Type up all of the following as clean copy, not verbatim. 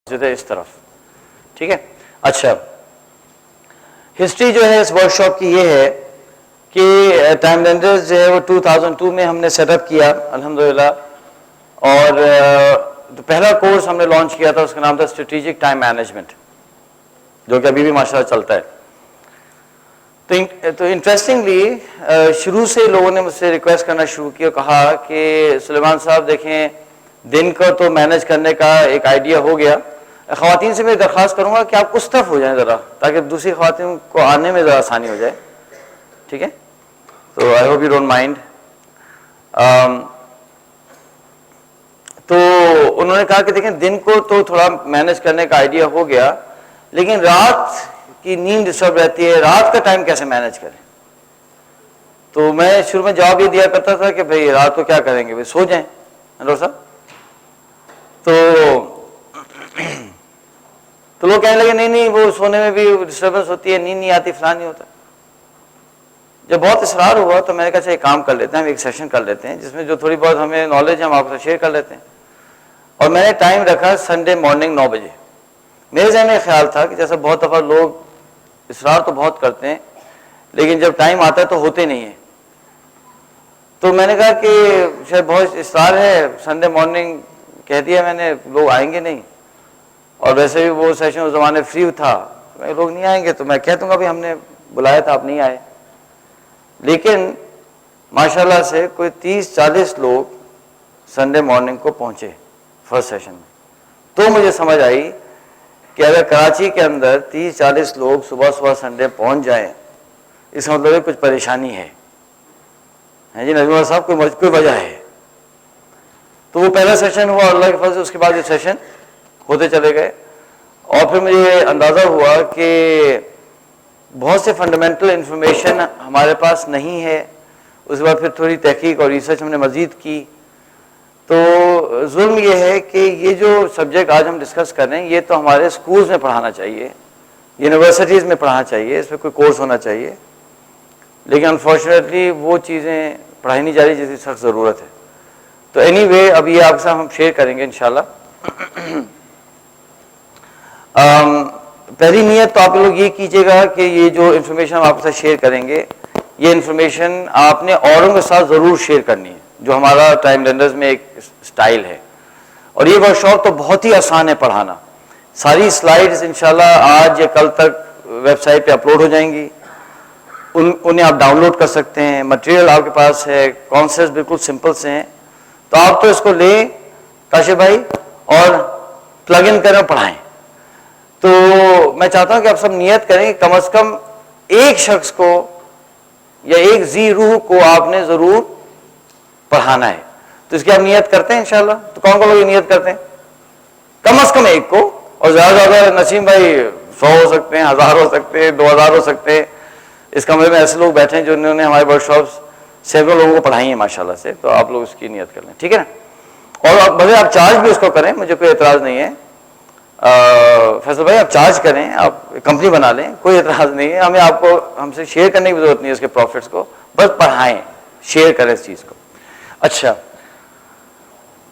اس طرف. ٹھیک ہے. اچھا, ہسٹری جو ہے اس ورک شاپ کی یہ ہے کہ ٹائم لینڈرز جو ہے وہ 2002 میں ہم نے سیٹ اپ کیا الحمدللہ, اور پہلا کورس ہم نے لانچ کیا تھا, اس کا نام تھا اسٹریٹجک ٹائم مینجمنٹ, جو کہ ابھی بھی ماشاءاللہ چلتا ہے. تو انٹرسٹنگلی شروع سے لوگوں نے مجھ سے ریکویسٹ کرنا شروع کیا, کہا کہ سلیمان صاحب دیکھیں دن کو تو مینج کرنے کا ایک آئیڈیا ہو گیا, خواتین سے میں درخواست کروں گا کہ آپ اس طرف ہو جائیں ذرا, تاکہ دوسری خواتین کو آنے میں ذرا آسانی ہو جائے. ٹھیک ہے, تو I hope you don't mind. تو انہوں نے کہا کہ دیکھیں دن کو تو تھوڑا مینج کرنے کا آئیڈیا ہو گیا, لیکن رات کی نیند ڈسٹرب رہتی ہے, رات کا ٹائم کیسے مینج کریں. تو میں شروع میں جواب یہ دیا کرتا تھا کہ بھئی رات کو کیا کریں گے, بھئی سو جائیں ڈاکٹر صاحب. تو لوگ کہنے لگے نہیں وہ سونے میں بھی ڈسٹربنس ہوتی ہے, نیند نہیں آتی, فلان نہیں ہوتا. جب بہت اصرار ہوا تو میں نے کہا اچھا ایک کام کر لیتے ہیں, ہم ایک سیشن کر لیتے ہیں جس میں جو تھوڑی بہت ہمیں نالج ہے ہم آپ سے شیئر کر لیتے ہیں. اور میں نے ٹائم رکھا سنڈے مارننگ 9 بجے. میرے ذہن میں خیال تھا کہ جیسا بہت دفعہ لوگ اصرار تو بہت کرتے ہیں لیکن جب ٹائم آتا ہے تو ہوتے نہیں ہیں. تو میں نے کہا کہ شاید بہت اصرار ہے, سنڈے مارننگ کہہ دیا میں نے, لوگ آئیں گے نہیں, اور ویسے بھی وہ سیشن اس زمانے فری تھا, لوگ نہیں آئیں گے تو میں کہہ دوں گا بھی ہم نے بلایا تھا آپ نہیں آئے. لیکن ماشاءاللہ سے کوئی 30-40 لوگ سنڈے مارننگ کو پہنچے فرسٹ سیشن میں. تو مجھے سمجھ آئی کہ اگر کراچی کے اندر 30-40 لوگ صبح سنڈے پہنچ جائیں, اس کا مطلب کچھ پریشانی ہے جی نظیم اللہ صاحب, کوئی وجہ ہے. تو وہ پہلا سیشن ہوا اللہ کے فضل سے, اس کے بعد یہ سیشن ہوتے چلے گئے, اور پھر مجھے اندازہ ہوا کہ بہت سے فنڈامنٹل انفارمیشن ہمارے پاس نہیں ہے. اس کے بعد پھر تھوڑی تحقیق اور ریسرچ ہم نے مزید کی. تو ظلم یہ ہے کہ یہ جو سبجیکٹ آج ہم ڈسکس کر رہے ہیں یہ تو ہمارے اسکولز میں پڑھانا چاہیے, یونیورسٹیز میں پڑھانا چاہیے, اس پہ کوئی کورس ہونا چاہیے, لیکن انفارچونیٹلی وہ چیزیں پڑھائی نہیں جا رہی جس کی سخت ضرورت ہے. تو اینی وے اب یہ آپ کے ساتھ ہم شیئر کریں گے انشاءاللہ. پہلی نیت تو آپ لوگ یہ کیجیے گا کہ یہ جو انفارمیشن ہم آپ کے ساتھ شیئر کریں گے, یہ انفارمیشن آپ نے اوروں کے ساتھ ضرور شیئر کرنی ہے, جو ہمارا ٹائم لینڈرز میں ایک سٹائل ہے. اور یہ ورک شاپ تو بہت ہی آسان ہے پڑھانا. ساری سلائیڈز انشاءاللہ آج یا کل تک ویب سائٹ پہ اپلوڈ ہو جائیں گی, انہیں آپ ڈاؤن لوڈ کر سکتے ہیں. مٹیریل آپ کے پاس ہے, کانسیپٹس بالکل سمپل سے ہیں. تو آپ تو اس کو لیں کاشف بھائی اور پلگ ان کریں اور پڑھائیں. تو میں چاہتا ہوں کہ آپ سب نیت کریں کہ کم از کم ایک شخص کو یا ایک ذی روح کو آپ نے ضرور پڑھانا ہے. تو اس کی آپ نیت کرتے ہیں انشاءاللہ. تو کون کون لوگ نیت کرتے ہیں؟ کم از کم ایک کو, اور زیادہ زیادہ نسیم بھائی 100 ہو سکتے ہیں, 1000 ہو سکتے ہیں, 2000 ہو سکتے ہیں. اس کمرے میں ایسے لوگ بیٹھے ہیں جنہوں نے ہمارے ورک شاپس سینکڑوں لوگوں کو پڑھائی ہیں ماشاءاللہ سے. تو آپ لوگ اس کی نیت کر لیں, ٹھیک ہے نا. اور بھلے آپ چارج بھی اس کو کریں, مجھے کوئی اعتراض نہیں ہے. فیصل بھائی آپ چارج کریں, آپ کمپنی بنا لیں, کوئی اعتراض نہیں ہے. ہم سے شیئر کرنے کی ضرورت نہیں ہے اس کے پروفٹس کو, بس پڑھائیں, شیئر کریں اس چیز کو. اچھا,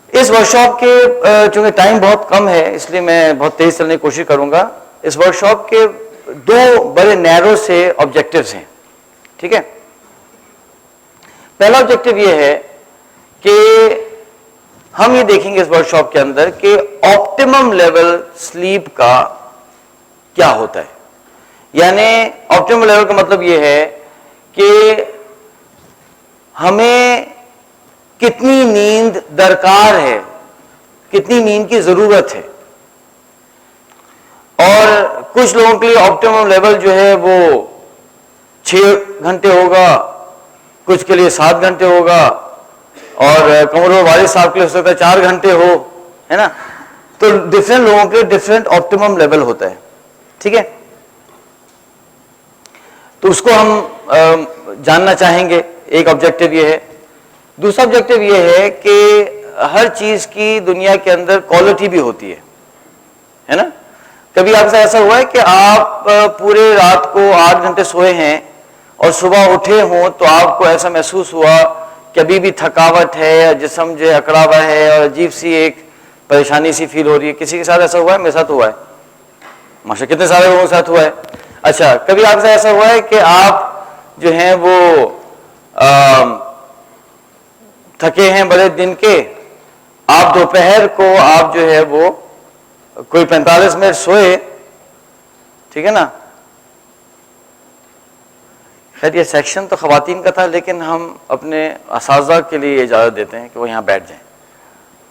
اس ورک شاپ کے چونکہ ٹائم بہت کم ہے اس لیے میں بہت تیز چلنے کی کوشش کروں گا. اس ورک شاپ کے 2 بڑے نیرو سے آبجیکٹیوز ہیں, ٹھیک ہے. پہلا آبجیکٹیو یہ ہے کہ ہم یہ دیکھیں گے اس ورک شاپ کے اندر کہ آپٹیمم لیول سلیپ کا کیا ہوتا ہے. یعنی آپٹیمم لیول کا مطلب یہ ہے کہ ہمیں کتنی نیند درکار ہے, کتنی نیند کی ضرورت ہے. اور کچھ لوگوں کے لیے آپٹیمم لیول جو ہے وہ 6 گھنٹے ہوگا, کچھ کے لیے 7 گھنٹے ہوگا, اور کمر والد صاحب کے لیے ہو سکتا ہے 4 گھنٹے ہو, ہے نا. تو ڈفرینٹ لوگوں کے ڈفرینٹ آپٹیمم لیول ہوتا ہے, ٹھیک ہے. تو اس کو ہم جاننا چاہیں گے. ایک آبجیکٹیو یہ ہے. دوسرا آبجیکٹیو یہ ہے کہ ہر چیز کی دنیا کے اندر کوالٹی بھی ہوتی ہے نا. کبھی آپ سے ایسا ہوا ہے کہ آپ پورے رات کو 8 گھنٹے سوئے ہیں اور صبح اٹھے ہوں تو آپ کو ایسا محسوس ہوا کہ ابھی بھی تھکاوٹ ہے, جسم جو ہے اکڑا ہوا ہے, اور عجیب سی ایک پریشانی سی فیل ہو رہی ہے. کسی کے ساتھ ایسا ہوا ہے؟ میرے ساتھ ہوا ہے ماشاء کتنے سارے لوگوں کے ساتھ ہوا ہے. اچھا کبھی آپ سے ایسا ہوا ہے کہ آپ جو ہیں وہ تھکے ہیں بڑے دن کے, آپ دوپہر کو آپ جو ہے وہ کوئی 45 منٹ سوئے, ٹھیک ہے نا. خیر یہ سیکشن تو خواتین کا تھا, لیکن ہم اپنے اساتذہ کے لیے اجازت دیتے ہیں کہ وہ یہاں بیٹھ جائیں.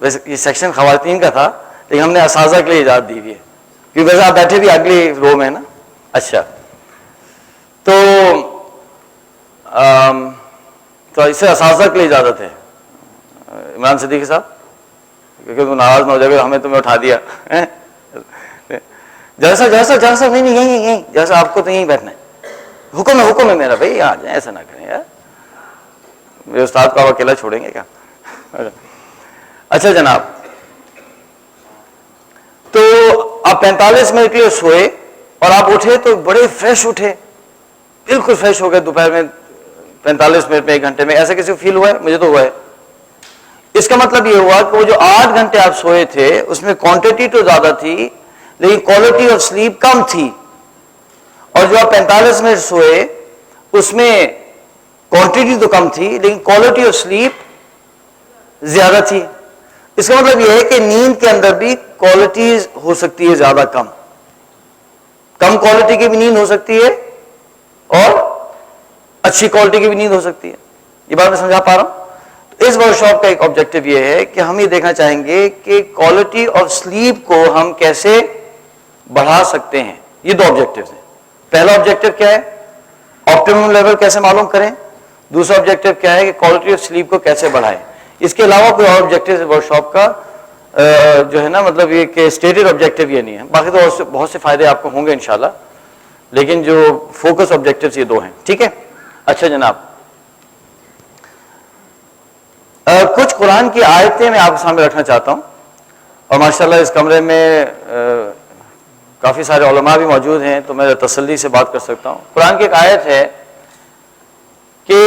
ویسے یہ سیکشن خواتین کا تھا لیکن ہم نے اساتذہ کے لیے اجازت دی ہوئی ہے, کیونکہ ویسے آپ بیٹھے بھی اگلی رو میں نا. اچھا تو اسے اساتذہ کے لیے اجازت ہے. عمران صدیقی صاحب, کیونکہ تم ناراض نہ ہو جائے گا, ہمیں تمہیں اٹھا دیا. جیسا نہیں یہیں جیسا آپ کو تو یہیں بیٹھنا ہے. حکم ہے میرا بھائی, آ جائیں, ایسا نہ کریں یار, میرے استاد کو آپ اکیلا چھوڑیں گے کیا. اچھا جناب, تو آپ 45 منٹ کے لیے سوئے اور آپ اٹھے تو بڑے فریش اٹھے, بالکل فریش ہو گئے دوپہر میں 45 منٹ میں 1 گھنٹے میں. ایسا کسی کو فیل ہوا ہے؟ مجھے تو ہوا ہے. اس کا مطلب یہ ہوا کہ وہ جو 8 گھنٹے آپ سوئے تھے اس میں کوانٹٹی تو زیادہ تھی لیکن کوالٹی آف سلیپ کم تھی, اور جو آپ 45 منٹ سوئے اس میں کوانٹٹی تو کم تھی لیکن کوالٹی آف سلیپ زیادہ تھی. اس کا مطلب یہ ہے کہ نیند کے اندر بھی کوالٹیز ہو سکتی ہے زیادہ کم کوالٹی کی بھی نیند ہو سکتی ہے اور اچھی کوالٹی کی بھی نیند ہو سکتی ہے. یہ بات میں سمجھا پا رہا ہوں؟ اس ورک شاپ کا ایک آبجیکٹو یہ ہے کہ ہم یہ دیکھنا چاہیں گے کہ کوالٹی آف سلیپ کو ہم کیسے بڑھا سکتے ہیں. یہ 2 آبجیکٹیوز ہیں. پہلا آبجیکٹو کیا ہے؟ آپٹیمم لیول کیسے معلوم کریں. دوسرا آبجیکٹو کیا ہے کہ کوالٹی آف سلیپ کو کیسے بڑھائیں. اس کے علاوہ کوئی اور آبجیکٹو ورک شاپ کا جو ہے نا مطلب یہ کہ اسٹیٹڈ آبجیکٹو یہ نہیں ہے. باقی تو بہت سے فائدے آپ کو ہوں گے انشاءاللہ, لیکن جو فوکس آبجیکٹوز یہ 2 ہیں. ٹھیک ہے. اچھا جناب, کچھ قرآن کی آیتیں میں آپ کے سامنے رکھنا چاہتا ہوں, اور ماشاءاللہ اس کمرے میں کافی سارے علماء بھی موجود ہیں تو میں تسلی سے بات کر سکتا ہوں. قرآن کی ایک آیت ہے کہ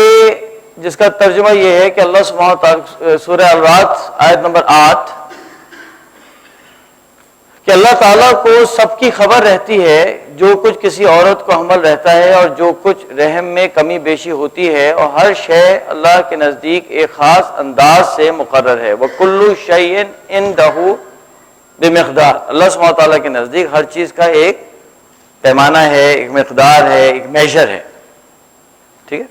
جس کا ترجمہ یہ ہے کہ اللہ سبحانہ وتعالی, سورہ الرعد آیت نمبر 8, کہ اللہ تعالیٰ کو سب کی خبر رہتی ہے جو کچھ کسی عورت کو حمل رہتا ہے اور جو کچھ رحم میں کمی بیشی ہوتی ہے, اور ہر شے اللہ کے نزدیک ایک خاص انداز سے مقرر ہے. وَكُلُّ شَيْءٍ عِندَهُ بِمِقْدَارٍ. اللہ سبحانہ تعالیٰ کے نزدیک ہر چیز کا ایک پیمانہ ہے, ایک مقدار ہے, ایک میجر ہے. ٹھیک ہے.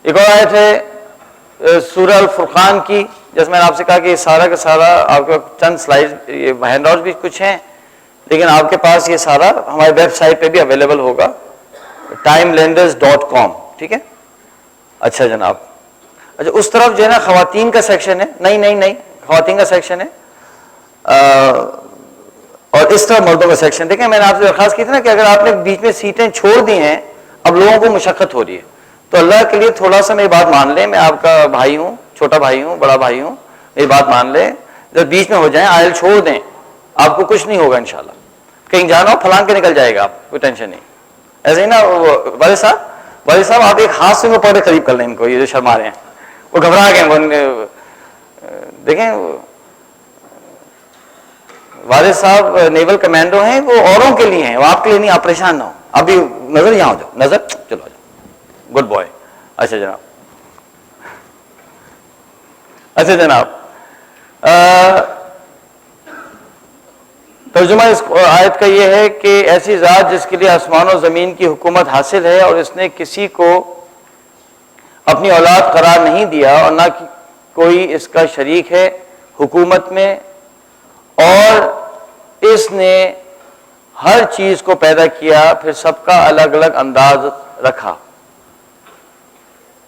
ایک اور آیت ہے سورہ الفرقان کی, جیسے میں نے آپ سے کہا کہ سارا کا سارا آپ کو چند سلائڈ, یہ ہینڈ آؤٹ بھی کچھ ہیں لیکن آپ کے پاس یہ سارا ہماری ویب سائٹ پہ بھی اویلیبل ہوگا, timelenders.com. ٹھیک ہے. اچھا جناب, اچھا اس طرف جو ہے نا خواتین کا سیکشن ہے. نہیں خواتین کا سیکشن ہے, اور اس طرف مردوں کا سیکشن. دیکھیں میں نے آپ سے درخواست کی تھی نا کہ اگر آپ نے بیچ میں سیٹیں چھوڑ دی ہیں, اب لوگوں کو مشقت ہو رہی ہے, تو اللہ کے لیے تھوڑا سا میری بات مان لیں. میں آپ کا بھائی ہوں, چھوٹا بھائی ہوں, بڑا بھائی ہوں, میری بات مان لیں. جب بیچ میں ہو جائیں آئل چھوڑ دیں, آپ کو کچھ نہیں ہوگا انشاءاللہ. کہیں جانا ہو پھلانگ کے نکل جائے گا, آپ کوئی ٹینشن نہیں. ایسے ہی نا والد صاحب آپ ایک ہاتھ سے پودے قریب کر لیں ان کو, یہ جو شرما رہے ہیں وہ گھبرا گئے. دیکھیں والد صاحب نیول کمانڈو ہیں, وہ اوروں کے لیے ہیں, وہ آپ کے لیے نہیں. آپ پریشان نہ ہو. ابھی نظر یہاں ہو جاؤ, نظر چلو گڈ بوائے. اچھا جناب, اچھا جناب, ترجمہ اس آیت کا یہ ہے کہ ایسی ذات جس کے لیے آسمان و زمین کی حکومت حاصل ہے اور اس نے کسی کو اپنی اولاد قرار نہیں دیا اور نہ کوئی اس کا شریک ہے حکومت میں, اور اس نے ہر چیز کو پیدا کیا پھر سب کا الگ الگ انداز رکھا.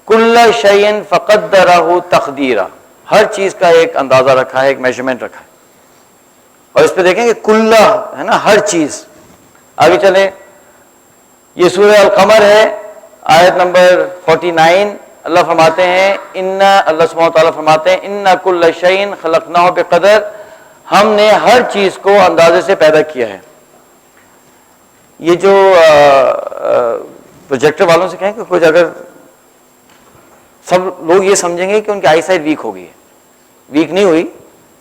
کل شیء فقدرہ تقدیرا, ہر چیز کا ایک اندازہ رکھا ہے, ایک میجرمنٹ رکھا ہے. اور اس پہ دیکھیں کہ کلہ ہے نا, ہر چیز. آگے چلیں, یہ سورہ القمر ہے آیت نمبر 49. اللہ فرماتے ہیں اللہ سبحانہ وتعالیٰ فرماتے ہیں ان کل شیء خلقناہ بقدر, ہم نے ہر چیز کو اندازے سے پیدا کیا ہے. یہ جو پروجیکٹر والوں سے کہیں کہ کچھ اگر سب لوگ یہ سمجھیں گے کہ ان کی آئی سائٹ ویک ہو گئی ہے, ویک نہیں ہوئی,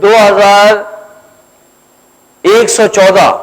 2114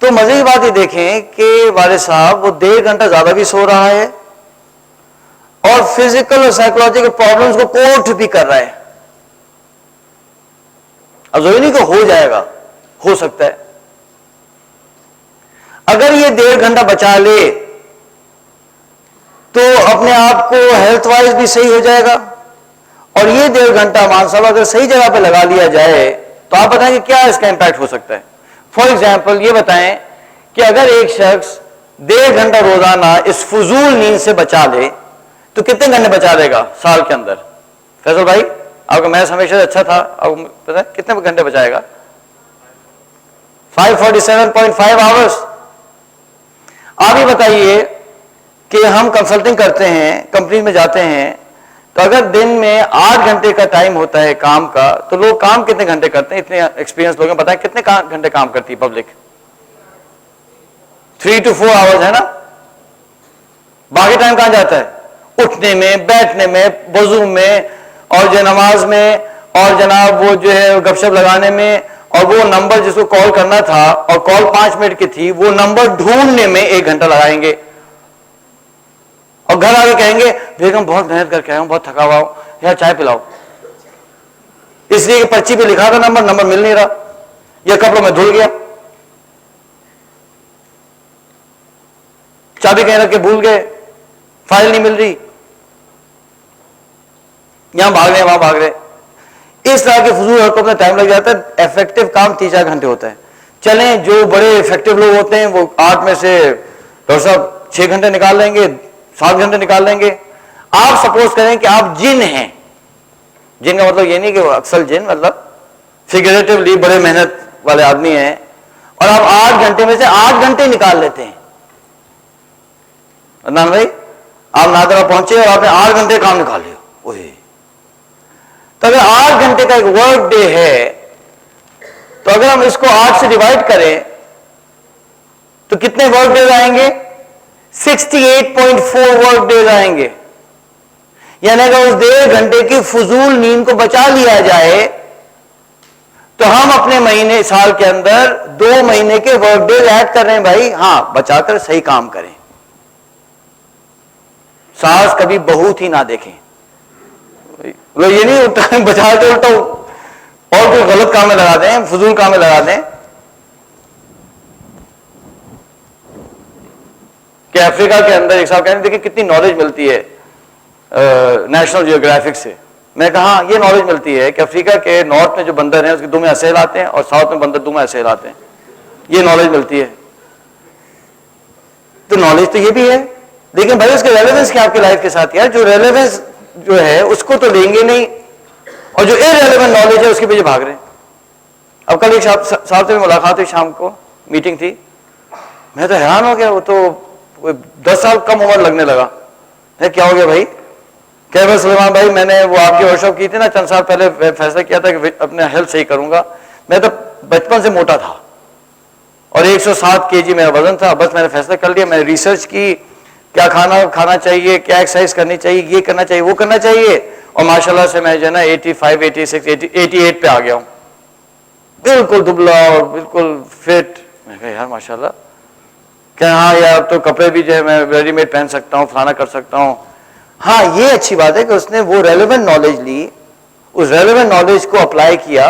تو مزے کی بات یہ دیکھیں کہ والد صاحب وہ 1.5 گھنٹہ زیادہ بھی سو رہا ہے اور فزیکل اور سائیکولوجیکل پرابلمس کو کوٹ بھی کر رہا ہے. اب ضروری نہیں کہ ہو جائے گا، ہو سکتا ہے. اگر یہ 1.5 گھنٹہ بچا لے تو اپنے آپ کو ہیلتھ وائز بھی صحیح ہو جائے گا. اور یہ 1.5 گھنٹہ مان صاحب اگر صحیح جگہ پہ لگا لیا جائے تو آپ بتائیں کہ کیا اس کا امپیکٹ ہو سکتا ہے. فار ایگزامپل یہ بتائیں کہ اگر ایک شخص 1.5 گھنٹہ روزانہ اس فضول نیند سے بچا لے تو کتنے گھنٹے بچا لے گا سال کے اندر؟ فیصل بھائی آپ کا میتھس ہمیشہ اچھا تھا، آپ کو پتہ ہے کتنے گھنٹے بچائے گا؟ 547.5 آورس. آپ یہ بتائیے کہ ہم کنسلٹنگ کرتے ہیں، کمپنی میں جاتے ہیں، تو اگر دن میں 8 گھنٹے کا ٹائم ہوتا ہے کام کا تو لوگ کام کتنے گھنٹے کرتے ہیں؟ اتنے ایکسپیرینس لوگ ہیں، بتائیں کتنے گھنٹے کام کرتی ہے پبلک؟ 3 to 4 آورز ہے نا. باقی ٹائم کہاں جاتا ہے؟ اٹھنے میں، بیٹھنے میں، وضو میں، اور جو نماز میں، اور جناب وہ جو ہے گپ شپ لگانے میں، اور وہ نمبر جس کو کال کرنا تھا اور کال 5 منٹ کی تھی وہ نمبر ڈھونڈنے میں 1 گھنٹہ لگائیں گے. اور گھر آ کے کہیں گے بیگم بہت محنت کر کے آیا ہوں، بہت تھکا ہوا ہوں، یار چائے پلاؤ. اس لیے کہ پرچی پہ لکھا تھا نمبر مل نہیں رہا، یا کپڑوں میں دھل گیا، چابی کہیں رکھ کے بھول گئے، فائل نہیں مل رہی، یہاں بھاگ رہے وہاں بھاگ رہے. اس طرح کے فضول حرکتوں میں ٹائم لگ جاتا ہے. افیکٹو کام 3-4 گھنٹے ہوتا ہے. چلیں جو بڑے افیکٹو لوگ ہوتے ہیں وہ 8 میں سے ڈاکٹر صاحب 6 گھنٹے نکال لیں گے، 7 گھنٹے نکال لیں گے. آپ سپوز کریں کہ آپ جن ہیں، جن کا مطلب یہ نہیں کہ وہ اکثر جن، مطلب فگریٹیولی بڑے محنت والے آدمی ہیں، اور آپ 8 گھنٹے میں سے 8 گھنٹے نکال لیتے ہیں. عدنان بھائی آپ نادرا پہنچے اور آپ نے 8 گھنٹے کام نکال لیا. تو اگر 8 گھنٹے کا ایک ورک ڈے ہے تو اگر ہم اس کو 8 سے ڈیوائڈ کریں تو کتنے ورک ڈیز آئیں گے؟ 68.4 ورک ڈیز آئیں گے. یعنی اگر اس 1.5 گھنٹے کی فضول نیند کو بچا لیا جائے تو ہم اپنے مہینے سال کے اندر 2 مہینے کے ورک ڈیز ایڈ کر رہے ہیں بھائی. ہاں بچا کر صحیح کام کریں. ساس کبھی بہت ہی نہ دیکھیں. یہ نہیں ہوتا بچا کے الٹا اور کوئی غلط کام میں لگا دیں، فضول کام میں لگا دیں. کہ افریقہ کے اندر ایک صاحب کہنے دیکھیں کتنی نالج ملتی ہے نیشنل جیوگرافک سے. میں کہا یہ نالج ملتی ہے کہ افریقہ کے نارتھ میں جو بندر ہیں اس کے دو میں ایسے ہلاتے ہیں اور ساؤتھ میں بندر دو میں ایسے ہلاتے ہیں. یہ نالج ملتی ہے. تو نالج تو یہ بھی ہے، لیکن بھائی اس کے ریلیونس کیا آپ کی لائف کے ساتھ؟ یار جو ریلیونس جو ہے اس کو تو لیں گے نہیں، اور جو ارریلیونٹ نالج ہے اس کے پیچھے بھاگ رہے ہیں. اب کل ایک صاحب سے ملاقات ہوئی، شام کو میٹنگ تھی، میں تو حیران ہو گیا. وہ تو 10 سال کم عمر لگنے لگا. کیا ہو گیا بھائی؟ کہ بھائی سلیمان بھائی میں نے وہ آپ کی ورکشاپ کی تھی نا چند سال پہلے، فیصلہ کیا تھا کہ اپنے ہیلتھ صحیح کروں گا. میں تو بچپن سے موٹا تھا اور 107 kg میرا وزن تھا. بس میں نے فیصلہ کر لیا، میں نے ریسرچ کی کیا کھانا چاہیے، کیا ایکسرسائز کرنی چاہیے، یہ کرنا چاہیے وہ کرنا چاہیے، اور ماشاءاللہ سے میں جو ہے نا 85 86 88 پہ آ گیا ہوں. بالکل دبلا اور بالکل فٹ. میں کہا یار ماشاءاللہ. کہ ہاں یار تو کپڑے بھی جو ہے میں ریڈی میڈ پہن سکتا ہوں، فلانا کر سکتا ہوں. ہاں یہ اچھی بات ہے کہ اس نے وہ ریلیونٹ نالج لی، اس ریلیونٹ نالج کو اپلائی کیا.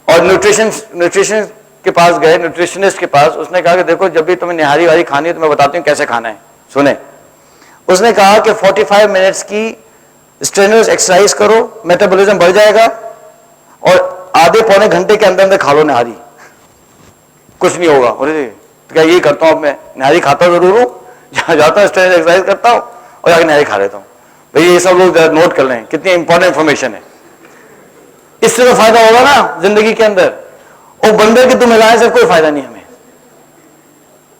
اور نیوٹریشن کے پاس گئے، نیوٹریشنسٹ کے پاس. اس نے کہا کہ دیکھو جب بھی تمہیں نہاری واری کھانی ہے تو میں بتاتی ہوں کیسے کھانا ہے. سنیں، اس نے کہا کہ 45 منٹس کی اسٹرینرس ایکسرسائز کرو، میٹابولزم بڑھ جائے گا، اور آدھے پونے گھنٹے کے اندر اندر کھا لو نہاری، کچھ نہیں ہوگا. تو کیا یہی کرتا ہوں اب میں، نہاری کھاتا ضرور ہوں، جہاں جاتا ہوں اسٹرینر ایکسرسائز کرتا ہوں اور جا کے نہاری کھا لیتا ہوں. بھائی یہ سب لوگ نوٹ کر لیں کتنی امپورٹنٹ انفارمیشن ہے. اس سے تو فائدہ ہوگا نا زندگی کے اندر. اور بندر کی تم ہلائیں سے کوئی فائدہ نہیں ہمیں.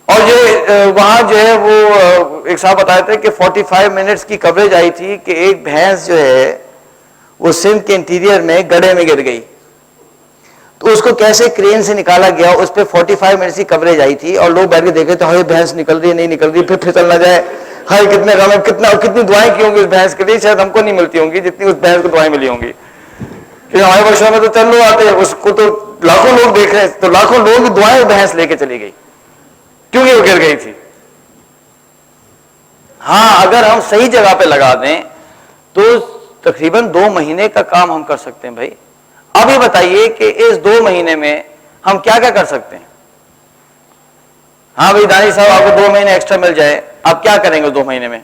اور یہ وہاں جو ہے وہ ایک صاحب بتائے تھے کہ 45 منٹس کی کوریج آئی تھی کہ ایک بھینس جو ہے وہ سندھ کے انٹیریئر میں گڑھے میں گر گئی. تو اس کو کیسے کرین سے نکالا گیا، اس پہ 45 منٹس کی کوریج آئی تھی. اور لوگ بیٹھ کے دیکھے تو ہائی بھینس نکل رہی ہے، نہیں نکل رہی، پھر پھسل نہ جائے، ہائی کتنے غم ہے، کتنی دعائیں کی ہوں گی اس بھینس کے لیے. شاید ہم کو نہیں ملتی ہوں گی جتنی اس بھینس کو دعائیں ملی ہوں گی. کہ ہمارے ورکشاپ میں تو چند لوگ آتے ہیں، اس کو تو لاکھوں لوگ دیکھ رہے ہیں تو لاکھوں لوگ دعائیں بھینس لے کے چلی گئی کیونکہ وہ گر گئی تھی. ہاں اگر ہم صحیح جگہ پہ لگا دیں تو تقریباً 2 مہینے کا کام ہم کر سکتے ہیں بھائی. اب یہ بتائیے کہ اس 2 مہینے میں ہم کیا کیا کر سکتے ہیں؟ ہاں بھائی دانش صاحب آپ کو 2 مہینے ایکسٹرا مل جائے, آپ کیا کریں گے 2 مہینے میں؟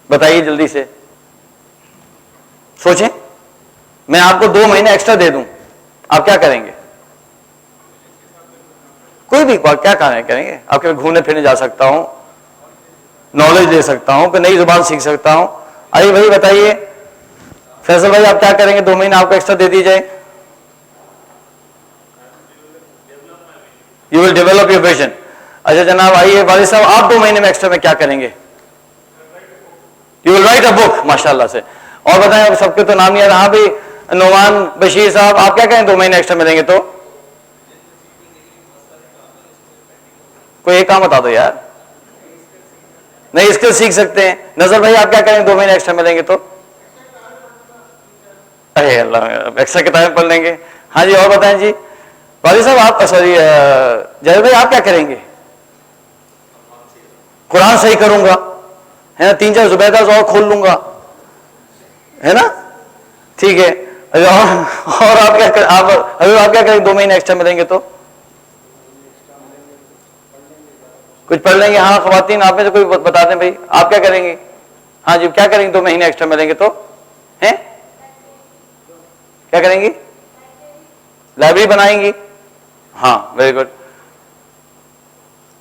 بتائیے جلدی سے سوچیں. میں آپ کو 2 مہینے ایکسٹرا دے دوں, آپ کیا کریں گے؟ کوئی بھی کیا کریں گے؟ آپ کے گھومنے پھرنے جا سکتا ہوں, نالج لے سکتا ہوں, کوئی نئی زبان سیکھ سکتا ہوں. آئیے بھائی بتائیے فیصل بھائی آپ کیا کریں گے 2 مہینے آپ کو ایکسٹرا دے دی جائے؟ You will develop your vision. اچھا جناب آئیے والد صاحب آپ 2 مہینے میں ایکسٹرا میں کیا کریں گے؟ یو ول رائٹ اے بک. ماشاء اللہ سے. اور بتائیں سب کے تو نام یاد. ہاں بھائی نعمان بشیر صاحب آپ کیا کریں 2 مہینے ایکسٹرا ملیں گے تو؟ کوئی ایک کام بتا دو یار. نہیں اسکل سیکھ سکتے ہیں. نظر بھائی آپ کیا کریں 2 مہینے ایکسٹرا ملیں گے تو؟ ارے اللہ ایکسٹرا کتابیں پڑھ لیں گے. ہاں جی اور بتائیں جی والد صاحب آپ سوری جاوید بھائی آپ کیا کریں گے؟ قرآن صحیح کروں گا ہے نا, 3-4 زبیدہ اور کھول لوں گا ہے نا, ٹھیک ہے. اور آپ کیا کریں 2 مہینے ایکسٹرا ملیں گے تو؟ کچھ پڑھ لیں گے. ہاں خواتین آپ میں سے کوئی بتا دیں بھائی آپ کیا کریں گے؟ ہاں جی کیا کریں گے 2 مہینے ایکسٹرا ملیں گے تو؟ ہیں کیا کریں گی؟ لائبریری بنائیں گی. ہاں ویری گڈ.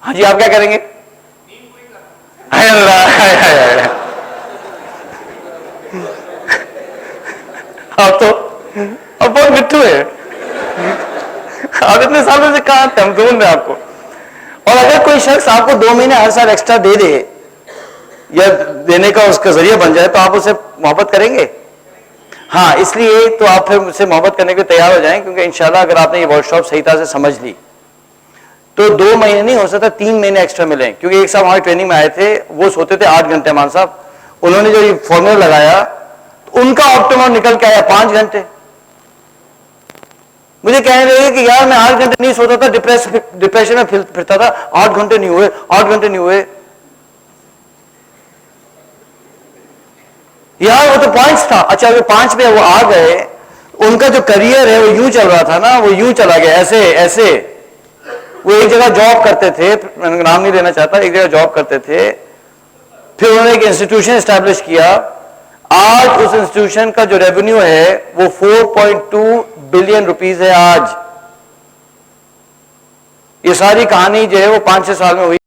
ہاں جی آپ کیا کریں گے؟ آپ تو اب بہت مٹھو ہے, آپ اتنے سالوں سے کہاں تھے, ہم ڈھونڈ رہے آپ کو. اور اگر کوئی شخص آپ کو 2 مہینے ہر سال ایکسٹرا دے دے یا دینے کا اس کا ذریعہ بن جائے تو آپ اسے محبت کریں گے؟ ہاں اس لیے تو آپ پھر مجھ سے محبت کرنے کے تیار ہو جائیں, کیونکہ انشاءاللہ اگر آپ نے یہ ورک شاپ صحیح طرح سے سمجھ لی تو 2 مہینے نہیں ہو سکتا 3 مہینے ایکسٹرا ملیں. کیونکہ ایک صاحب ہماری ٹریننگ میں آئے تھے, وہ سوتے تھے 8 گھنٹے. مان صاحب انہوں نے جو یہ فارمولا لگایا ان کا آپٹیمم نکل کے آیا 5 گھنٹے. مجھے کہنے لگے کہ یار میں 8 گھنٹے نہیں سوتا تھا, ڈپریشن میں پھرتا تھا, 8 گھنٹے نہیں ہوئے, 8 گھنٹے نہیں ہوئے. یار وہ تو پوائنٹس تھا. اچھا وہ 5 پہ وہ آ گئے, ان کا جو کریئر ہے وہ یوں چل رہا تھا نا, وہ یوں چلا گیا ایسے ایسے. وہ ایک جگہ جاب کرتے تھے, میں نام نہیں لینا چاہتا, ایک جگہ جاب کرتے تھے, پھر انہوں نے ایک انسٹیٹیوشن اسٹیبلش کیا. آج اس انسٹیٹیوشن کا جو ریونیو ہے وہ 4.2 بلین روپیز ہے آج. یہ ساری کہانی جو ہے وہ 5-6 سال میں ہوئی.